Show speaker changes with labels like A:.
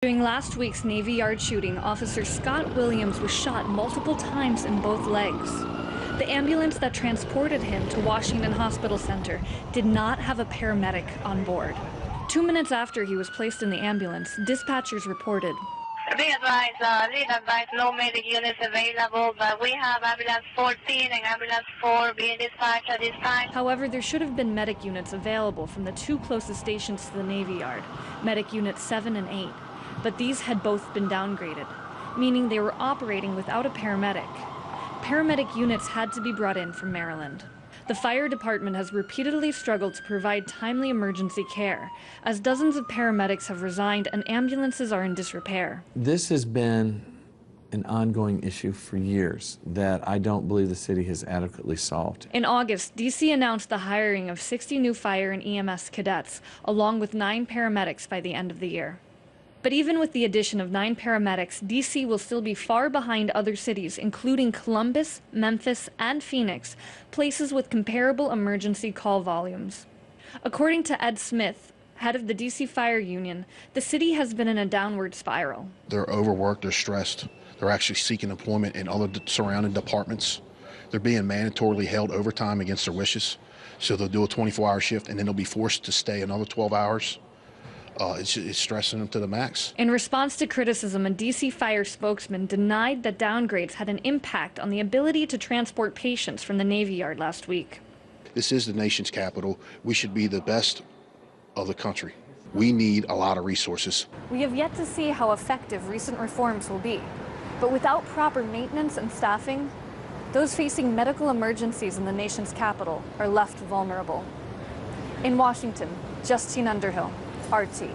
A: During last week's Navy Yard shooting, Officer Scott Williams was shot multiple times in both legs. The ambulance that transported him to Washington Hospital Center did not have a paramedic on board. 2 minutes after he was placed in the ambulance, dispatchers reported,
B: Be advised, no medic units available, but we have ambulance 14 and ambulance 4 being dispatched at this time.
A: However, there should have been medic units available from the two closest stations to the Navy Yard, medic units 7 and 8. But these had both been downgraded, meaning they were operating without a paramedic. Paramedic units had to be brought in from Maryland. The fire department has repeatedly struggled to provide timely emergency care, as dozens of paramedics have resigned and ambulances are in disrepair.
C: This has been an ongoing issue for years that I don't believe the city has adequately solved.
A: In August, D.C. announced the hiring of 60 new fire and EMS cadets, along with 9 paramedics by the end of the year. But even with the addition of 9 paramedics, D.C. will still be far behind other cities, including Columbus, Memphis, and Phoenix, places with comparable emergency call volumes. According to Ed Smith, head of the D.C. Fire Union, the city has been in a downward spiral.
D: They're overworked, they're stressed, they're actually seeking employment in other surrounding departments. They're being mandatorily held overtime against their wishes, so they'll do a 24-hour shift and then they'll be forced to stay another 12 hours. It's stressing them to the max.
A: In response to criticism, a D.C. fire spokesman denied that downgrades had an impact on the ability to transport patients from the Navy Yard last week.
D: This is the nation's capital. We should be the best of the country. We need a lot of resources.
A: We have yet to see how effective recent reforms will be, but without proper maintenance and staffing, those facing medical emergencies in the nation's capital are left vulnerable. In Washington, Justine Underhill, RT.